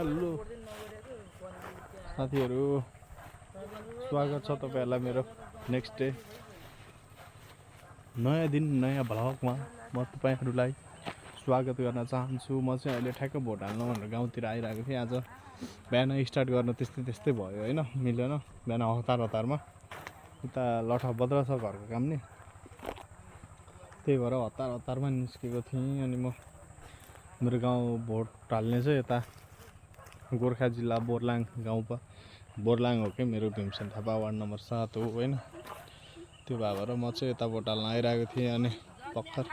Hello साथीहरू, स्वागत छ तपाईहरुलाई मेरो नेक्स्ट डे नयाँ दिन नयाँ भ्लगमा म तपाईहरुलाई स्वागत गर्न चाहन्छु। म चाहिँ अहिले ठ्याक्क भोट हाल्न भनेर गाउँतिर आइरहेको थिएँ। आज बिहान स्टार्ट गर्न त्यस्तै भयो हैन, मिलेन। बिहान हतारमा उता लठा बद्र छ घरको काम नि, त्यही भएर हतारमा निस्केको थिएँ। अनि म मेरो गाउँ भोट हाल्ने चाहिँ यता गोर्खा जिल्ला बोर्लाङ गाउँ बोर्लाङ हो कि मेरो भीमसेन थापा वार्ड नम्बर 7 हो हैन। त्यो भएर म चाहिँ यता भोट हाल्न आइरहेको थिएँ। अनि भर्खर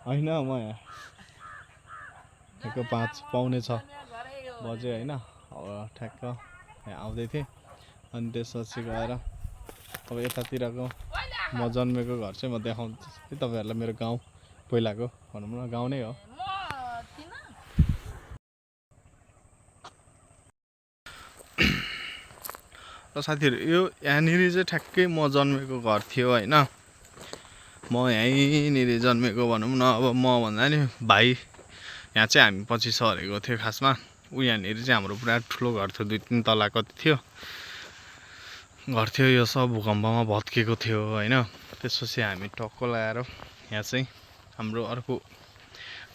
हैन, म यहाँ ठ्याक्क 5:45 बजे हैन, ठ्याक्क यहाँ आउँदै थिएँ। अनि त्यसपछि गएर अब यतातिरको म जन्मेको घर चाहिँ म देखाउँछु तपाईहरुलाई। मेरो गाउँ पहिलाको भनौँ न गाउँ नै हो। र साथीहरु, यो यहाँनिर चाहिँ ठ्याक्कै म जन्मेको घर थियो हैन। म यहीँनिर जन्मेको भनौँ न। अब म भन्दा नि भाइ यहाँ चाहिँ हामी पछि सरेको थियो खासमा। यहाँनिर चाहिँ हाम्रो पुरा ठुलो घर थियो, 2-3 तला कति थियो घर थियो। यो सब भूकम्पमा भत्केको थियो हैन। त्यसपछि हामी टक्क लगाएर यहाँ चाहिँ हाम्रो अर्को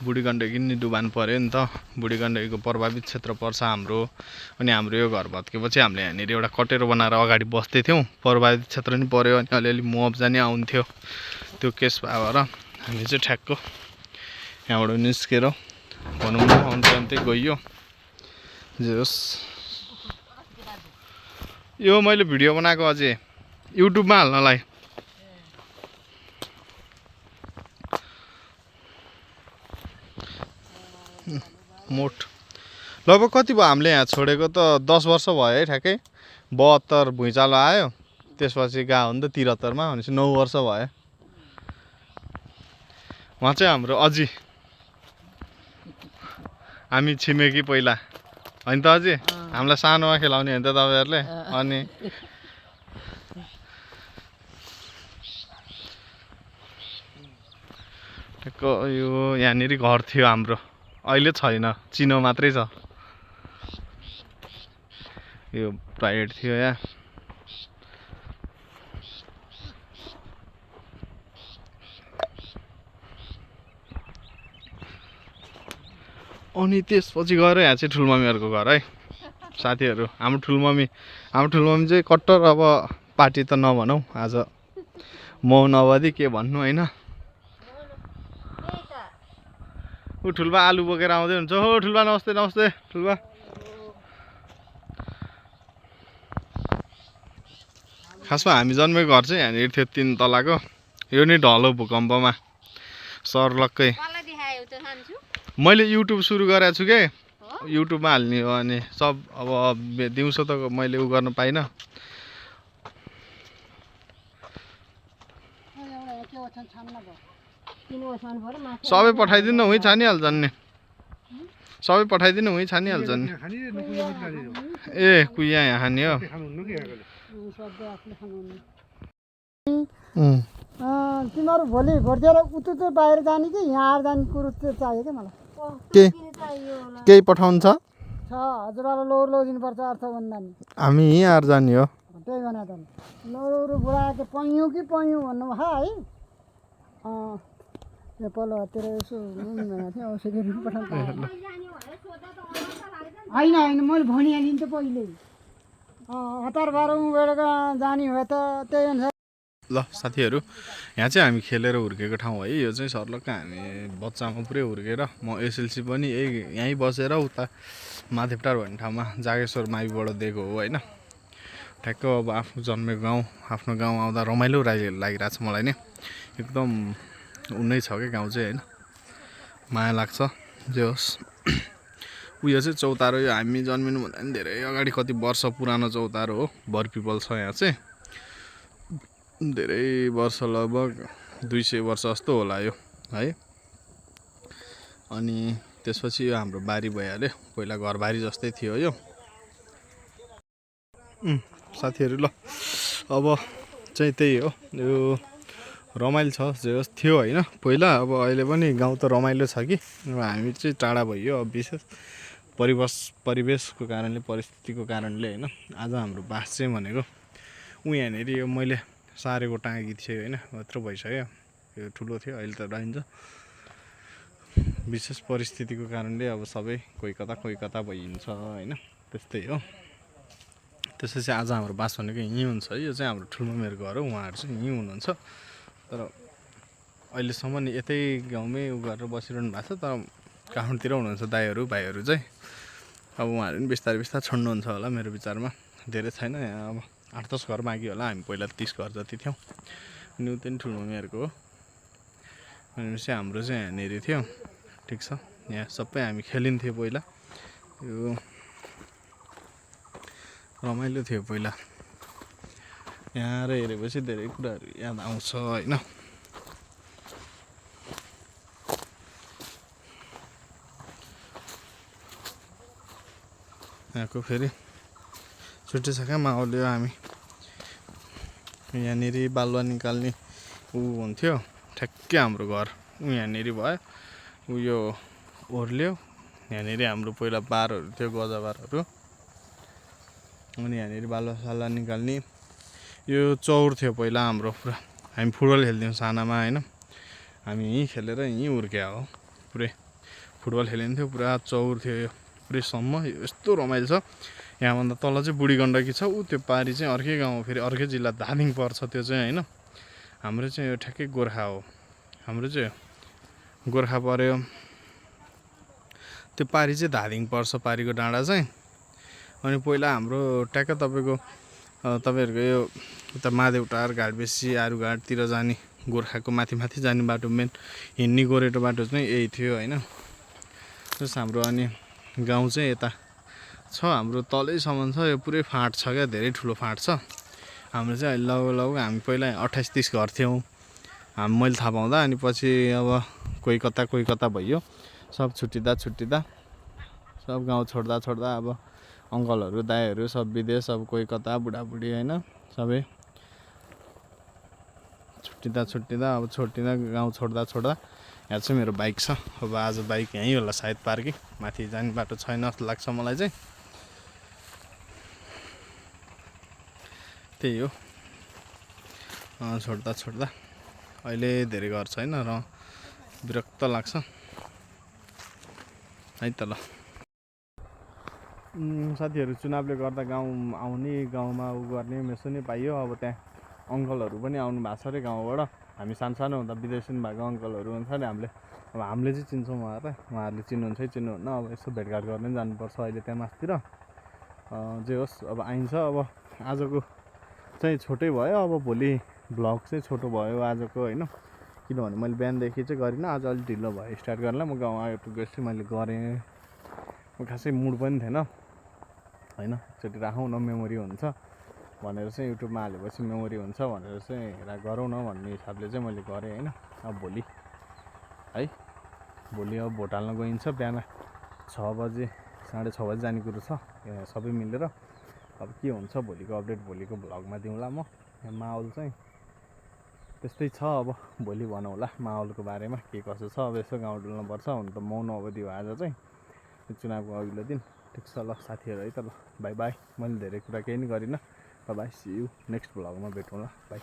बुढी गण्डकी नि डुबान पर्यो नि त। बुढी गण्डकीको प्रभावित क्षेत्र पर्छ हाम्रो। अनि हाम्रो यो घर भत्केपछि हामीले यहाँनिर एउटा कटेरो बनाएर अगाडि बस्दै थियौँ। प्रभावित क्षेत्र नि पर्यो अनि अलिअलि मुआवजा नि आउँथ्यो। त्यो केस भएर हामी चाहिँ ठ्याक्क यहाँबाट निस्केर भनौँ न अन्त्य गइयो। जे होस्, यो मैले भिडियो बनाएको अझै युट्युबमा हाल्नलाई। मोट लगभग कति भयो हामीले यहाँ छोडेको त 10 वर्ष भयो है ठ्याक्कै। 72 भुइँचालो आयो, त्यसपछि गएको हो नि त 73 मा, भनेपछि 9 वर्ष भयो। उहाँ चाहिँ हाम्रो अझै हामी छिमेकी पहिला हैन त अझै हामीलाई सानोमा खेलाउने हैन त तपाईहरुले। अनि ठ्याक्क यो यहाँनिर घर थियो हाम्रो, अहिले छैन, चिनो मात्रै छ। यो प्राइभेट थियो यहाँ। अनि त्यसपछि गएर यहाँ चाहिँ ठुलमम्मीहरुको घर है साथीहरु। हाम्रो ठुलमम्मी चाहिँ कट्टर, अब पार्टी त नभनौ, आज म नभदी के भन्नु हैन। उ ठुलबा आलु बोकेर आउँदै हुन्छ। हो ठुलबा, नमस्ते नमस्ते ठुलबा। खासमा हामी जन्मेको घर चाहिँ यहाँनिर थियो 3 तलाको। यो नि ढलो भूकम्पमा सर्लक्कै। मैले युट्युब सुरु गरेको छु के, युट्युबमा हाल्ने हो। अनि सब अब दिउँसो त मैले उ गर्न पाइनँ। सबै पठाइदिनु, उही छानिहाल्छन् नि। सबै पठाइदिनु, उही छानिहाल्छन् नि। ए कुहिया यहाँ खाने हो। तिमीहरू भोलि भोट दिएर उतु बाहिर जाने कि यहाँ आएर जाने कुरो चाहिँ चाहियो क्या मलाई। केही पठाउनु छ? हजुरबालाई लौरो लगिदिनुपर्छ अर्थभन्दा नि। हामी यहाँ आएर जाने हो। त्यही भने त लौरो बुढाएको पयौँ कि पयौँ भन्नु भयो है। यो पल्लोतिर यसो भनेको थिएँ, औषधि पठाउनु होइन मैले भनिहालेँ नि त पहिले। हतार भएर उबाट जाने भयो त त्यही अनुसार। ल साथीहरु, यहाँ चाहिँ हामी खेलेर हुर्केको ठाउँ है। यो चाहिँ सर्लक्क हामी बच्चामा पुरै हुर्केर म एसएलसी पनि यहीँ बसेर उता माधेपटार भन्ने ठाउँमा जागेश्वर माविबाट दिएको हो हैन। ठ्याक्क अब आफ्नो जन्मेको गाउँ, आफ्नो गाउँ आउँदा रमाइलो लागिरहेछ मलाई नि। एकदम उनै छ के गाउँ चाहिँ हैन, माया लाग्छ। जे होस्, उयो चाहिँ चौतारो, यो हामी जन्मिनु भन्दा नि धेरै अगाडि कति वर्ष पुरानो चौतारो हो। बर पिपल छ यहाँ चाहिँ, धेरै वर्ष, लगभग 200 वर्ष जस्तो होला यो है। अनि त्यसपछि यो हाम्रो बारी भइहाल्यो। पहिला घरबारी जस्तै थियो यो। साथीहरु, ल अब चाहिँ त्यही हो। यो रमाइलो छ जे होस् थियो होइन पहिला। अब अहिले पनि गाउँ त रमाइलो छ कि अब हामी चाहिँ टाढा भइयो अब विशेष परिवेशको कारणले परिस्थितिको कारणले होइन। आज हाम्रो बास चाहिँ भनेको यहाँनिर यो मैले सारेको टाँगी थियो होइन यत्रो भइसक्यो यो ठुलो थियो अहिले त रहन्छ। विशेष परिस्थितिको कारणले अब सबै कोही कता भइन्छ होइन त्यस्तै हो। त्यसपछि आज हाम्रो बास भनेको यहीँ हुन्छ है। यो चाहिँ हाम्रो ठुलोमेर घर हो उहाँहरू चाहिँ यहीँ हुनुहुन्छ तर अहिलेसम्म यतै गाउँमै उ गरेर बसिरहनु भएको छ तर काठमाडौँतिर हुनुहुन्छ दाइहरू भाइहरू चाहिँ। अब उहाँहरू पनि बिस्तारै छोड्नुहुन्छ होला मेरो विचारमा धेरै छैन यहाँ अब 8-10 घर बाँकी होला। हामी पहिला 30 घर जति थियौँ अनि ऊ पनि ठुलोमेरको हो भनेपछि हाम्रो चाहिँ यहाँनिर थियो ठिक छ। यहाँ सबै हामी खेलिन्थ्यो पहिला यो रमाइलो थियो पहिला। यहाँ हेरेपछि धेरै कुराहरू याद आउँछ होइन। यहाँको फेरि छुट्टी छ क्या माहौल यो। हामी यहाँनिर बालुवा निकाल्ने ऊ हुन्थ्यो ठ्याक्कै हाम्रो घर यहाँनिर भयो ऊ यो ओर्ल्यो। यहाँनिर हाम्रो पहिला बारहरू थियो गजा बारहरू अनि यहाँनिर बालुवा निकाल्ने यो चौर थियो पहिला हाम्रो पुरा। हामी फुटबल खेल्थ्यौँ सानामा होइन। हामी यहीँ खेलेर यहीँ हुर्क्या हो पुरै फुटबल खेलिन्थ्यो पुरा चौर थियो यो पुरैसम्म। यस्तो रमाइलो छ। यहाँभन्दा तल चाहिँ बुढी गण्डकी छ ऊ त्यो पारी चाहिँ अर्कै गाउँ फेरि अर्कै जिल्ला धादिङ पर्छ त्यो चाहिँ होइन। हाम्रो चाहिँ यो ठ्याक्कै गोर्खा हो। हाम्रो चाहिँ गोर्खा पर्यो त्यो पारी चाहिँ धादिङ पर्छ पारीको डाँडा चाहिँ। अनि पहिला हाम्रो ट्याक्क तपाईँहरूको यो उता मादेउटार घाटबेसी आरुघाटतिर जाने गोर्खाको माथि जाने बाटो मेन हिँड्ने गोरेटो बाटो चाहिँ यही थियो होइन। जस हाम्रो अनि गाउँ चाहिँ यता छ हाम्रो तलैसम्म छ यो पुरै फाँट छ क्या धेरै ठुलो फाँट छ। हाम्रो चाहिँ अहिले लगभग हामी पहिला 28-30 घर थियौँ मैले थाहा पाउँदा। अनि पछि अब कोही कता भइयो सब छुट्टिँदा सब गाउँ छोड्दा अब अङ्कलहरू दाइहरू सब विदेश अब कोही कता बुढाबुढी होइन सबै छुट्टिँदा अब गाउँ छोड्दा यहाँ चाहिँ मेरो बाइक छ। अब आज बाइक यहीँ होला सायद पार्किङ माथि जाने बाटो छैन जस्तो लाग्छ मलाई चाहिँ त्यही हो। छोड्दा अहिले धेरै घर छैन र विरक्त लाग्छ है त ल। साथीहरू चुनावले गर्दा गाउँ आउने गाउँमा उ गर्ने मेसो नै पाइयो। अब त्यहाँ अङ्कलहरू पनि आउनु भएको छ अरे गाउँबाट। हामी सानो हुँदा विदेशी भएको अङ्कलहरू हुन्छ नि हामीले चाहिँ चिन्छौँ उहाँहरूले चिन्नुहुन्छ कि चिन्नुहुन्न। अब यसो भेटघाट गर्न पनि जानुपर्छ अहिले त्यहाँ मासतिर जे होस् अब आइन्छ। अब आजको चाहिँ छोटै भयो अब भोलि भ्लग चाहिँ छोटो भयो आजको होइन। किनभने मैले बिहानदेखि चाहिँ गरिनँ आज अलिक ढिलो भयो स्टार्ट गर्नलाई। म गाउँ आइपुगेपछि मैले गरेँ म खासै मुड पनि थिएन होइन। एकचोटि राखौँ न मेमोरी हुन्छ भनेर चाहिँ युट्युबमा हालेपछि मेमोरी हुन्छ भनेर चाहिँ गरौँ न भन्ने हिसाबले चाहिँ मैले गरेँ होइन। अब भोलि अब भोट हाल्न गइन्छ बिहान 6 बजे 6:30 बजे जाने कुरो छ सबै मिलेर। अब के हुन्छ भोलिको अपडेट भोलिको भ्लगमा दिउँला म। यहाँ माहौल चाहिँ त्यस्तै छ अब भोलि भनौँला माहौलको बारेमा के कसो छ। अब यसो गाउँ डुल्नुपर्छ हुन त मौन अवधि हो आज चाहिँ चुनावको अघिल्लो दिन। ठिक छ ल साथीहरू है त ल बाई मैले धेरै कुरा केही नि गरिनँ। बाई सी यू नेक्स्ट भ्लगमा भेटौँला बाई।